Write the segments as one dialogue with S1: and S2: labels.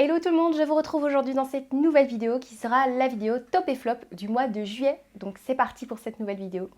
S1: Hello tout le monde, je vous retrouve aujourd'hui dans cette nouvelle vidéo qui sera la vidéo top et flop du mois de juillet. Donc c'est parti pour cette nouvelle vidéo.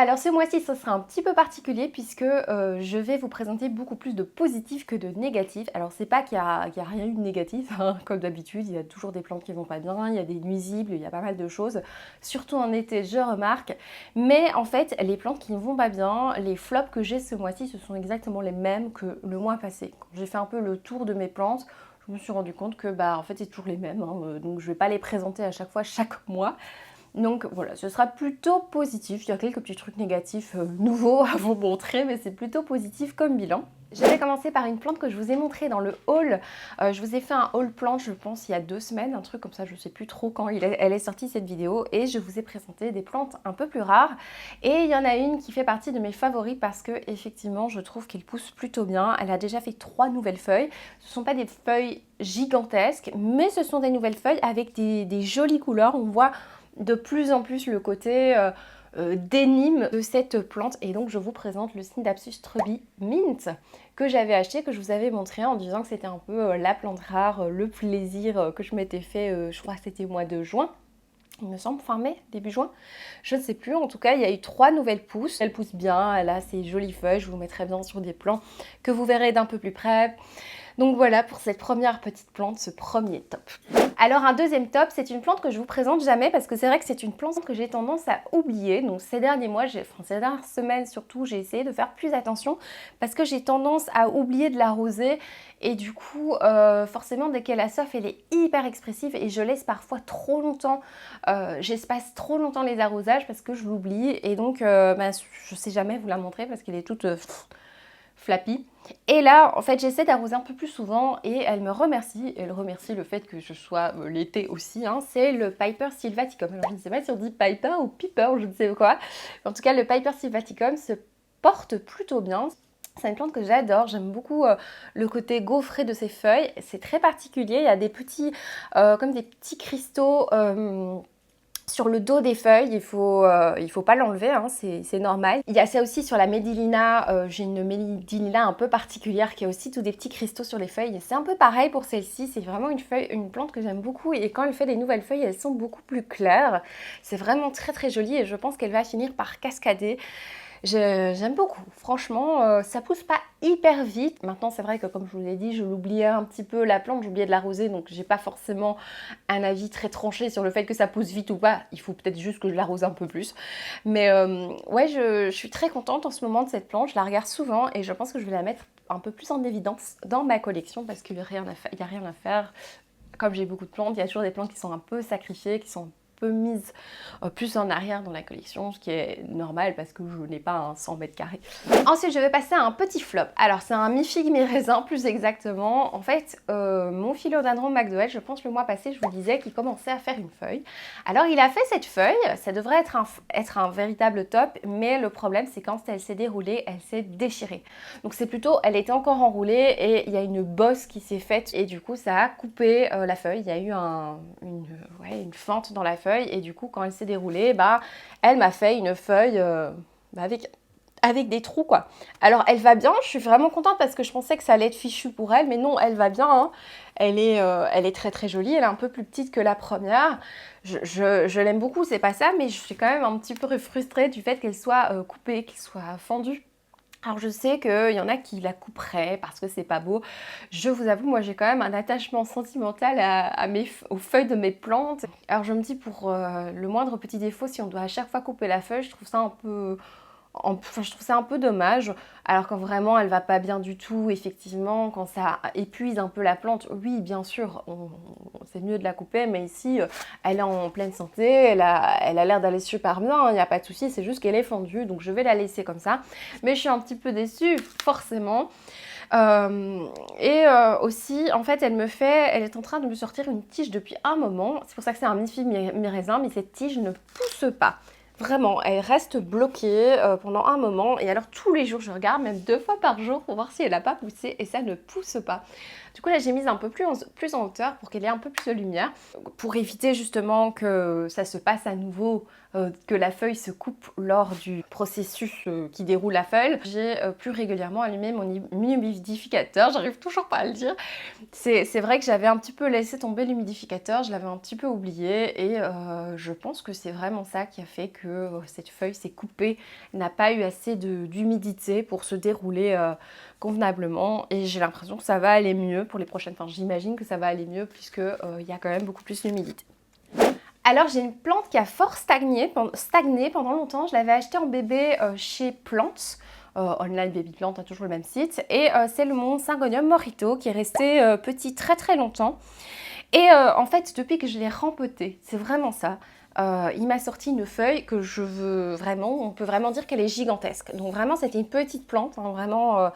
S1: Alors ce mois-ci, ce sera un petit peu particulier puisque je vais vous présenter beaucoup plus de positifs que de négatifs. Alors c'est pas qu'il y a rien eu de négatif, hein, comme d'habitude, il y a toujours des plantes qui vont pas bien, il y a des nuisibles, il y a pas mal de choses, surtout en été je remarque. Mais en fait, les plantes qui ne vont pas bien, les flops que j'ai ce mois-ci, ce sont exactement les mêmes que le mois passé. Quand j'ai fait un peu le tour de mes plantes, je me suis rendu compte que en fait c'est toujours les mêmes, hein, donc je vais pas les présenter à chaque fois, chaque mois. Donc voilà, ce sera plutôt positif. Il y a quelques petits trucs négatifs nouveaux à vous montrer, mais c'est plutôt positif comme bilan. Je vais commencer par une plante que je vous ai montrée dans le haul. Je vous ai fait un haul plante, je pense, il y a 2 semaines, un truc comme ça, je ne sais plus trop quand elle est sortie cette vidéo. Et je vous ai présenté des plantes un peu plus rares. Et il y en a une qui fait partie de mes favoris parce que effectivement, je trouve qu'elle pousse plutôt bien. Elle a déjà fait 3 nouvelles feuilles. Ce ne sont pas des feuilles gigantesques, mais ce sont des nouvelles feuilles avec des jolies couleurs. On voit de plus en plus le côté d'énigme de cette plante, et donc je vous présente le Scindapsus truby mint que j'avais acheté, que je vous avais montré en disant que c'était un peu la plante rare, le plaisir que je m'étais fait, je crois que c'était au mois de juin. Il me semble fin mai, début juin, je ne sais plus. En tout cas, il y a eu 3 nouvelles pousses. Elle pousse bien, elle a ses jolies feuilles, je vous mettrai bien sur des plans que vous verrez d'un peu plus près. Donc voilà pour cette première petite plante, ce premier top. Alors un deuxième top, c'est une plante que je vous présente jamais parce que c'est vrai que c'est une plante que j'ai tendance à oublier. Donc ces derniers mois, ces dernières semaines surtout, j'ai essayé de faire plus attention parce que j'ai tendance à oublier de l'arroser. Et du coup, forcément, dès qu'elle a soif, elle est hyper expressive et je laisse parfois trop longtemps, j'espace trop longtemps les arrosages parce que je l'oublie. Et donc, je sais jamais vous la montrer parce qu'elle est toute flappy. Et là, en fait, j'essaie d'arroser un peu plus souvent et elle me remercie. Elle remercie le fait que je sois l'été aussi. Hein. C'est le Piper sylvaticum. Alors, je ne sais pas si on dit Piper ou Piper, je ne sais quoi. En tout cas, le Piper sylvaticum se porte plutôt bien. C'est une plante que j'adore, j'aime beaucoup le côté gaufré de ses feuilles. C'est très particulier, il y a des petits, comme des petits cristaux sur le dos des feuilles. Il faut pas l'enlever, hein, c'est normal. Il y a ça aussi sur la Médilina, j'ai une Médilina un peu particulière qui a aussi tous des petits cristaux sur les feuilles. C'est un peu pareil pour celle-ci, c'est vraiment une plante que j'aime beaucoup et quand elle fait des nouvelles feuilles, elles sont beaucoup plus claires. C'est vraiment très très joli et je pense qu'elle va finir par cascader. J'aime beaucoup, franchement, ça pousse pas hyper vite. Maintenant, c'est vrai que comme je vous l'ai dit, je l'oubliais un petit peu la plante, j'oubliais de l'arroser, donc j'ai pas forcément un avis très tranché sur le fait que ça pousse vite ou pas. Il faut peut-être juste que je l'arrose un peu plus. Mais ouais, je suis très contente en ce moment de cette plante, je la regarde souvent et je pense que je vais la mettre un peu plus en évidence dans ma collection parce qu'il n'y a rien à faire. Comme j'ai beaucoup de plantes, il y a toujours des plantes qui sont un peu sacrifiées, qui sont peu mise plus en arrière dans la collection, ce qui est normal parce que je n'ai pas un 100 mètres carrés. Ensuite, je vais passer à un petit flop. Alors, c'est un mi-figue, mi-raisin, plus exactement. En fait, mon philodendron McDowell, je pense le mois passé, je vous disais qu'il commençait à faire une feuille. Alors, il a fait cette feuille. Ça devrait être un véritable top, mais le problème, c'est quand elle s'est déroulée, elle s'est déchirée. Donc, c'est plutôt, elle était encore enroulée et il y a une bosse qui s'est faite et du coup, ça a coupé la feuille. Il y a eu une fente dans la feuille. Et du coup, quand elle s'est déroulée, elle m'a fait une feuille avec des trous, quoi. Alors, elle va bien, je suis vraiment contente parce que je pensais que ça allait être fichu pour elle, mais non, elle va bien, hein. Elle est très très jolie, elle est un peu plus petite que la première. Je l'aime beaucoup, c'est pas ça, mais je suis quand même un petit peu frustrée du fait qu'elle soit coupée, qu'elle soit fendue. Alors je sais qu'il y en a qui la couperaient parce que c'est pas beau. Je vous avoue, moi j'ai quand même un attachement sentimental aux feuilles de mes plantes. Alors je me dis pour le moindre petit défaut, si on doit à chaque fois couper la feuille, je trouve ça Enfin, je trouve ça un peu dommage, alors quand vraiment elle va pas bien du tout, effectivement, quand ça épuise un peu la plante, oui, bien sûr, c'est mieux de la couper, mais ici, elle est en pleine santé, elle a l'air d'aller super bien, il n'y a pas de souci, c'est juste qu'elle est fendue, donc je vais la laisser comme ça. Mais je suis un petit peu déçue, forcément. Aussi, en fait, elle est en train de me sortir une tige depuis un moment. C'est pour ça que c'est un mi-figue, mi-raisin, mais cette tige ne pousse pas. Vraiment, elle reste bloquée pendant un moment. Et alors, tous les jours, je regarde, même 2 fois par jour, pour voir si elle n'a pas poussé. Et ça ne pousse pas. Du coup, là, j'ai mis un peu plus en hauteur pour qu'elle ait un peu plus de lumière. Pour éviter justement que ça se passe à nouveau, que la feuille se coupe lors du processus qui déroule la feuille. J'ai plus régulièrement allumé mon humidificateur. J'arrive toujours pas à le dire. C'est vrai que j'avais un petit peu laissé tomber l'humidificateur, je l'avais un petit peu oublié et je pense que c'est vraiment ça qui a fait que cette feuille s'est coupée, n'a pas eu assez d'humidité pour se dérouler convenablement et j'ai l'impression que ça va aller mieux pour les prochaines, enfin j'imagine que ça va aller mieux puisque il y a quand même beaucoup plus d'humidité. Alors j'ai une plante qui a fort stagné pendant longtemps, je l'avais achetée en bébé chez Plantes. Online Baby Plant, hein, toujours le même site. Et c'est mon Syngonium Morito qui est resté petit très très longtemps. Et en fait, depuis que je l'ai rempoté, c'est vraiment ça. Il m'a sorti une feuille que je veux vraiment, on peut vraiment dire qu'elle est gigantesque. Donc vraiment, c'était une petite plante, hein, vraiment.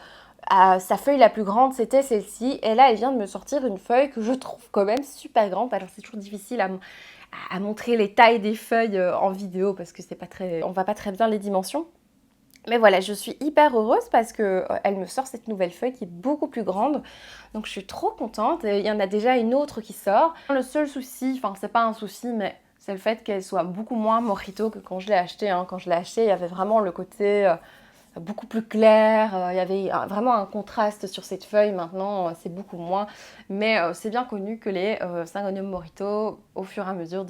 S1: Sa feuille la plus grande, c'était celle-ci. Et là, elle vient de me sortir une feuille que je trouve quand même super grande. Alors c'est toujours difficile à montrer les tailles des feuilles en vidéo parce que c'est pas très, on voit pas très bien les dimensions. Mais voilà, je suis hyper heureuse parce que elle me sort cette nouvelle feuille qui est beaucoup plus grande. Donc je suis trop contente. Et il y en a déjà une autre qui sort. Le seul souci, enfin c'est pas un souci, mais c'est le fait qu'elle soit beaucoup moins Morito que quand je l'ai achetée. Hein. Quand je l'ai achetée, il y avait vraiment le côté beaucoup plus clair. Il y avait vraiment un contraste sur cette feuille. Maintenant, c'est beaucoup moins. Mais c'est bien connu que les Syngonium Morito, au fur et à mesure,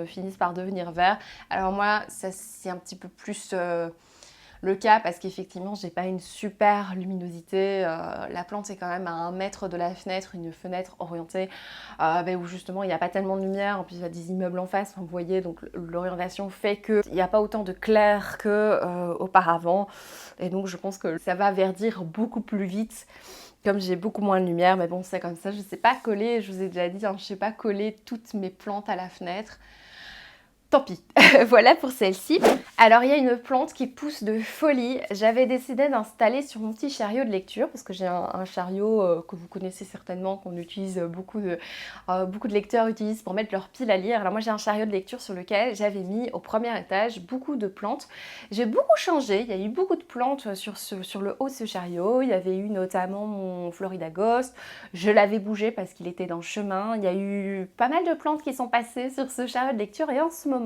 S1: finissent par devenir verts. Alors moi, ça c'est un petit peu plus le cas parce qu'effectivement j'ai pas une super luminosité, la plante est quand même à 1 mètre de la fenêtre, une fenêtre orientée où justement il n'y a pas tellement de lumière, en plus il y a des immeubles en face, vous voyez, donc l'orientation fait qu'il n'y a pas autant de clair que auparavant et donc je pense que ça va verdir beaucoup plus vite comme j'ai beaucoup moins de lumière, mais bon c'est comme ça, je sais pas coller, je vous ai déjà dit, hein, je sais pas coller toutes mes plantes à la fenêtre. Tant pis, voilà pour celle-ci. Alors il y a une plante qui pousse de folie. J'avais décidé d'installer sur mon petit chariot de lecture parce que j'ai un chariot que vous connaissez certainement, qu'on utilise beaucoup de lecteurs utilisent pour mettre leurs piles à lire. Alors moi j'ai un chariot de lecture sur lequel j'avais mis au premier étage beaucoup de plantes. J'ai beaucoup changé, il y a eu beaucoup de plantes sur le haut de ce chariot. Il y avait eu notamment mon Florida Ghost. Je l'avais bougé parce qu'il était dans le chemin. Il y a eu pas mal de plantes qui sont passées sur ce chariot de lecture et en ce moment,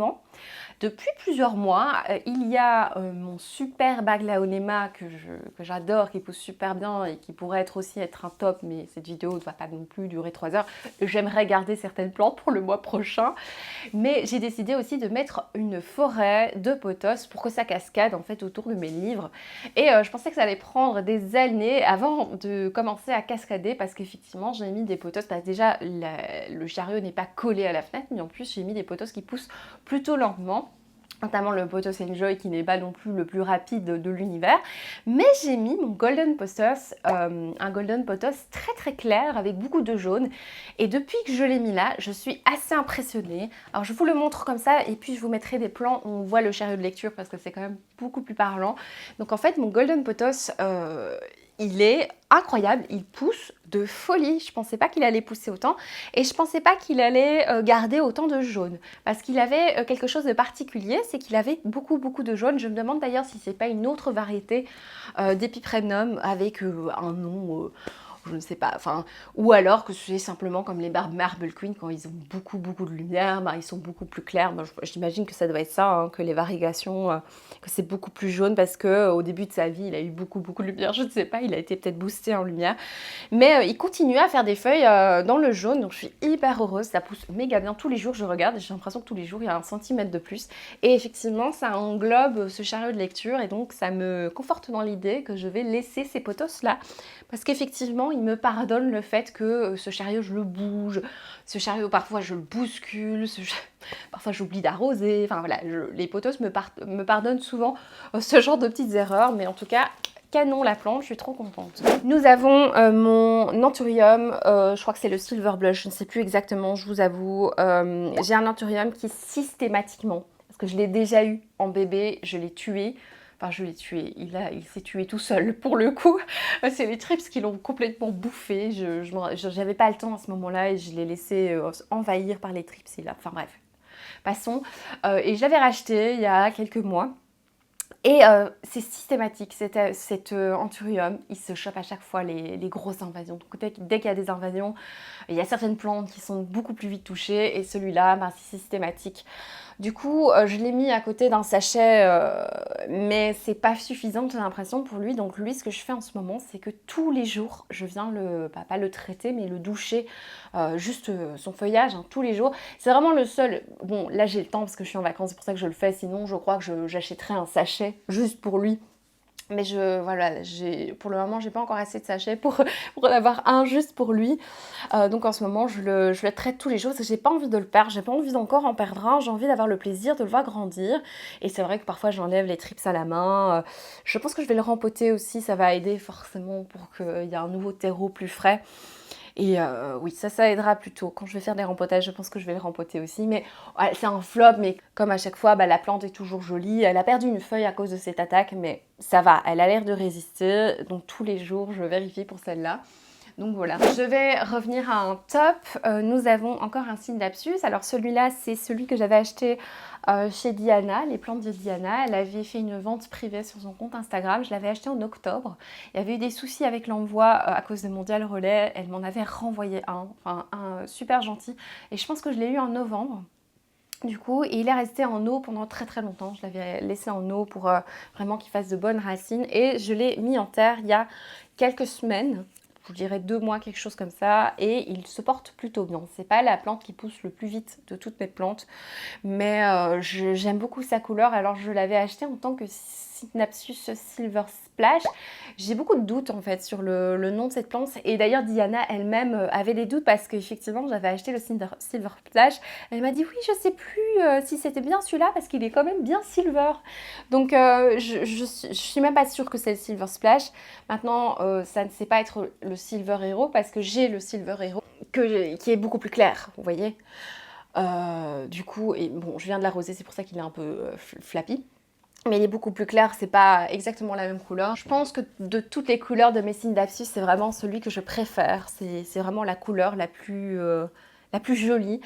S1: depuis plusieurs mois, il y a mon super Baglaonema que j'adore, qui pousse super bien et qui pourrait aussi être un top, mais cette vidéo ne va pas non plus durer 3 heures. J'aimerais garder certaines plantes pour le mois prochain, mais j'ai décidé aussi de mettre une forêt de pothos pour que ça cascade en fait autour de mes livres. Et je pensais que ça allait prendre des années avant de commencer à cascader parce qu'effectivement j'ai mis des pothos, parce que déjà le chariot n'est pas collé à la fenêtre, mais en plus j'ai mis des pothos qui poussent plutôt lentement, notamment le Pothos Enjoy qui n'est pas non plus le plus rapide de l'univers, mais j'ai mis mon Golden Pothos, un Golden Pothos très très clair avec beaucoup de jaune, et depuis que je l'ai mis là, je suis assez impressionnée. Alors je vous le montre comme ça, et puis je vous mettrai des plans où on voit le chariot de lecture parce que c'est quand même beaucoup plus parlant. Donc en fait mon Golden Pothos, il est incroyable, il pousse de folie. Je pensais pas qu'il allait pousser autant et je pensais pas qu'il allait garder autant de jaune parce qu'il avait quelque chose de particulier, c'est qu'il avait beaucoup de jaune. Je me demande d'ailleurs si c'est pas une autre variété d'Epipremnum avec un nom je ne sais pas, enfin, ou alors que c'est simplement comme les Marble Queen, quand ils ont beaucoup de lumière, ils sont beaucoup plus clairs. J'imagine que ça doit être ça, hein, que les variations, que c'est beaucoup plus jaune parce qu'au début de sa vie, il a eu beaucoup de lumière, je ne sais pas, il a été peut-être boosté en lumière. Mais il continue à faire des feuilles dans le jaune, donc je suis hyper heureuse, ça pousse méga bien. Tous les jours, je regarde et j'ai l'impression que tous les jours, il y a 1 centimètre de plus. Et effectivement, ça englobe ce chariot de lecture et donc ça me conforte dans l'idée que je vais laisser ces pothos là. Parce qu'effectivement, maintenant, il me pardonne le fait que ce chariot, je le bouge, ce chariot, parfois, je le bouscule, parfois, j'oublie d'arroser. Enfin, voilà, les potos me pardonnent souvent ce genre de petites erreurs. Mais en tout cas, canon la plante, je suis trop contente. Nous avons mon anthurium, je crois que c'est le Silver Blush, je ne sais plus exactement, je vous avoue. J'ai un anthurium qui systématiquement, parce que je l'ai déjà eu en bébé, je l'ai tué. Enfin, je l'ai tué, il s'est tué tout seul pour le coup. C'est les trips qui l'ont complètement bouffé. J'avais pas le temps à ce moment-là et je l'ai laissé envahir par les trips. Enfin bref, passons. Et je l'avais racheté il y a quelques mois. Et c'est systématique, cet anthurium, il se chope à chaque fois les grosses invasions. Donc dès qu'il y a des invasions, il y a certaines plantes qui sont beaucoup plus vite touchées et celui-là, ben, c'est systématique. Du coup, je l'ai mis à côté d'un sachet, mais c'est pas suffisant, j'ai l'impression, pour lui. Donc lui, ce que je fais en ce moment, c'est que tous les jours, je viens pas le traiter, mais le doucher, juste son feuillage, hein, tous les jours. C'est vraiment le seul... Bon, là j'ai le temps parce que je suis en vacances, c'est pour ça que je le fais. Sinon, je crois que j'achèterais un sachet juste pour lui. Mais voilà, pour le moment, j'ai pas encore assez de sachets pour en avoir un juste pour lui. Donc en ce moment, je le traite tous les jours parce que j'ai pas envie de le perdre. J'ai pas envie d'encore en perdre un. J'ai envie d'avoir le plaisir de le voir grandir. Et c'est vrai que parfois, j'enlève les trips à la main. Je pense que je vais le rempoter aussi. Ça va aider forcément pour qu'il y ait un nouveau terreau plus frais. Et oui, ça aidera plutôt. Quand je vais faire des rempotages, je pense que je vais le rempoter aussi. Mais ouais, c'est un flop, mais comme à chaque fois, bah, la plante est toujours jolie. Elle a perdu une feuille à cause de cette attaque, mais ça va. Elle a l'air de résister. Donc tous les jours, je vérifie pour celle-là. Donc voilà, je vais revenir à un top. Nous avons encore un Synapsus. Alors celui-là, c'est celui que j'avais acheté chez Diana, les plantes de Diana. Elle avait fait une vente privée sur son compte Instagram. Je l'avais acheté en octobre. Il y avait eu des soucis avec l'envoi à cause de Mondial Relais. Elle m'en avait renvoyé un super gentil. Et je pense que je l'ai eu en novembre. Du coup, et il est resté en eau pendant très très longtemps. Je l'avais laissé en eau pour vraiment qu'il fasse de bonnes racines. Et je l'ai mis en terre il y a quelques semaines. Je vous dirais 2 mois, quelque chose comme ça, et il se porte plutôt bien. C'est pas la plante qui pousse le plus vite de toutes mes plantes, mais j'aime beaucoup sa couleur. Alors je l'avais acheté en tant que Synapsus Silver Splash. J'ai beaucoup de doutes en fait sur le nom de cette plante, et d'ailleurs Diana elle-même avait des doutes parce qu'effectivement j'avais acheté le Silver Splash. Elle m'a dit oui, je sais plus si c'était bien celui-là parce qu'il est quand même bien silver. Donc je suis même pas sûre que c'est le Silver Splash. Maintenant ça ne sait pas être le Silver Hero parce que j'ai le Silver Hero qui est beaucoup plus clair, vous voyez. Du coup, et bon, je viens de l'arroser, c'est pour ça qu'il est un peu flappy. Mais il est beaucoup plus clair, c'est pas exactement la même couleur. Je pense que de toutes les couleurs de mes Synapsus, c'est vraiment celui que je préfère. C'est vraiment la couleur la plus jolie.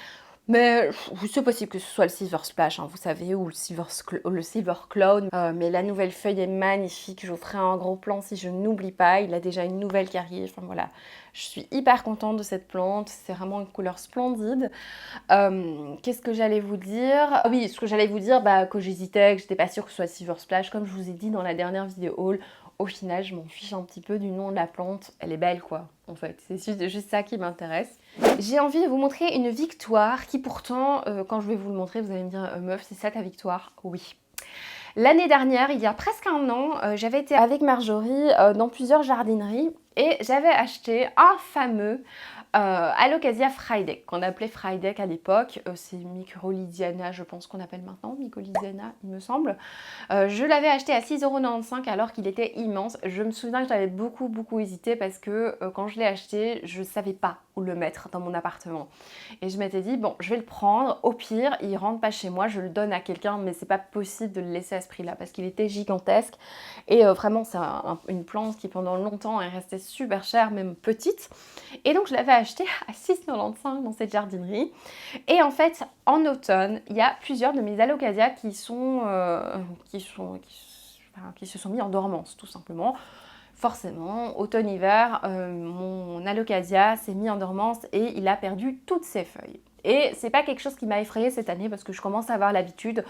S1: Mais c'est possible que ce soit le Silver Splash, hein, vous savez, ou le Silver Cloud. Mais la nouvelle feuille est magnifique. Je vous ferai un gros plan si je n'oublie pas. Il a déjà une nouvelle qui arrive. Enfin voilà, je suis hyper contente de cette plante. C'est vraiment une couleur splendide. Qu'est-ce que j'allais vous dire? Ah oui, ce que j'allais vous dire, que j'hésitais, que j'étais pas sûre que ce soit Silver Splash. Comme je vous ai dit dans la dernière vidéo haul, au final, je m'en fiche un petit peu du nom de la plante. Elle est belle, quoi, en fait. C'est juste ça qui m'intéresse. J'ai envie de vous montrer une victoire qui pourtant, quand je vais vous le montrer, vous allez me dire, meuf, c'est ça ta victoire? Oui. L'année dernière, il y a presque un an, j'avais été avec Marjorie dans plusieurs jardineries et j'avais acheté un fameux Alocasia Frydek, qu'on appelait Frydek à l'époque. C'est Mycorrhiziana, je pense qu'on appelle maintenant, Mycorrhiziana, il me semble. Je l'avais acheté à 6,95 € alors qu'il était immense. Je me souviens que j'avais beaucoup hésité parce que quand je l'ai acheté, je ne savais pas où le mettre dans mon appartement. Et je m'étais dit, bon, je vais le prendre. Au pire, il rentre pas chez moi, je le donne à quelqu'un, mais c'est pas possible de le laisser à ce prix-là parce qu'il était gigantesque. Et vraiment, c'est une plante qui pendant longtemps est restée super chère, même petite. Et donc, je l'avais acheté à 6,95 € dans cette jardinerie. Et en fait, en automne, il y a plusieurs de mes alocasias qui se sont mis en dormance, tout simplement. Forcément, automne-hiver, mon alocasia s'est mis en dormance et il a perdu toutes ses feuilles. Et c'est pas quelque chose qui m'a effrayée cette année parce que je commence à avoir l'habitude.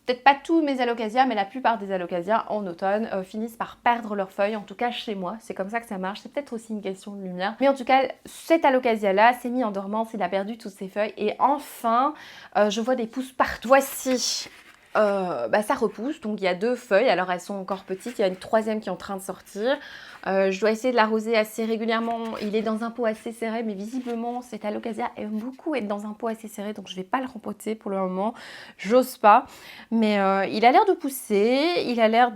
S1: Peut-être pas tous mes alocasias, mais la plupart des alocasias en automne finissent par perdre leurs feuilles, en tout cas chez moi. C'est comme ça que ça marche, c'est peut-être aussi une question de lumière. Mais en tout cas, cet alocasia-là s'est mis en dormance, il a perdu toutes ses feuilles. Et enfin, je vois des pousses partout. Voici ça repousse. Donc il y a 2 feuilles, alors elles sont encore petites, il y a une troisième qui est en train de sortir. Je dois essayer de l'arroser assez régulièrement. Il est dans un pot assez serré, mais visiblement cet alocasia aime beaucoup être dans un pot assez serré, donc je vais pas le rempoter pour le moment, j'ose pas. Mais il a l'air de pousser, il a l'air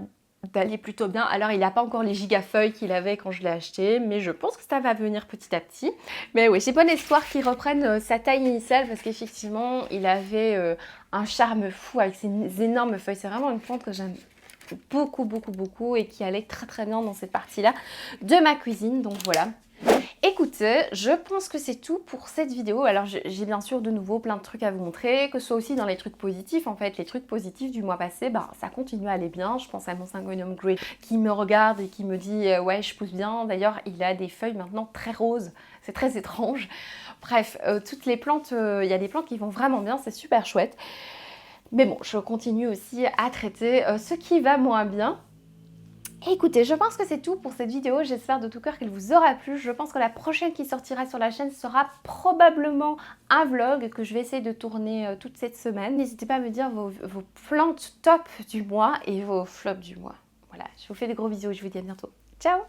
S1: d'aller plutôt bien. Alors il n'a pas encore les gigafeuilles qu'il avait quand je l'ai acheté, mais je pense que ça va venir petit à petit. Mais oui, j'ai bon espoir qu'il reprenne sa taille initiale, parce qu'effectivement il avait un charme fou avec ses énormes feuilles. C'est vraiment une plante que j'aime beaucoup beaucoup beaucoup et qui allait très très bien dans cette partie là de ma cuisine. Donc voilà. Écoutez, je pense que c'est tout pour cette vidéo. Alors j'ai bien sûr de nouveau plein de trucs à vous montrer, que ce soit aussi dans les trucs positifs. En fait, les trucs positifs du mois passé, ça continue à aller bien. Je pense à mon Syngonium Grey qui me regarde et qui me dit ouais, je pousse bien. D'ailleurs, il a des feuilles maintenant très roses. C'est très étrange. Bref, toutes les plantes, il y a des plantes qui vont vraiment bien, c'est super chouette. Mais bon, je continue aussi à traiter ce qui va moins bien. Écoutez, je pense que c'est tout pour cette vidéo, j'espère de tout cœur qu'elle vous aura plu. Je pense que la prochaine qui sortira sur la chaîne sera probablement un vlog que je vais essayer de tourner toute cette semaine. N'hésitez pas à me dire vos plantes top du mois et vos flops du mois. Voilà, je vous fais des gros bisous et je vous dis à bientôt. Ciao!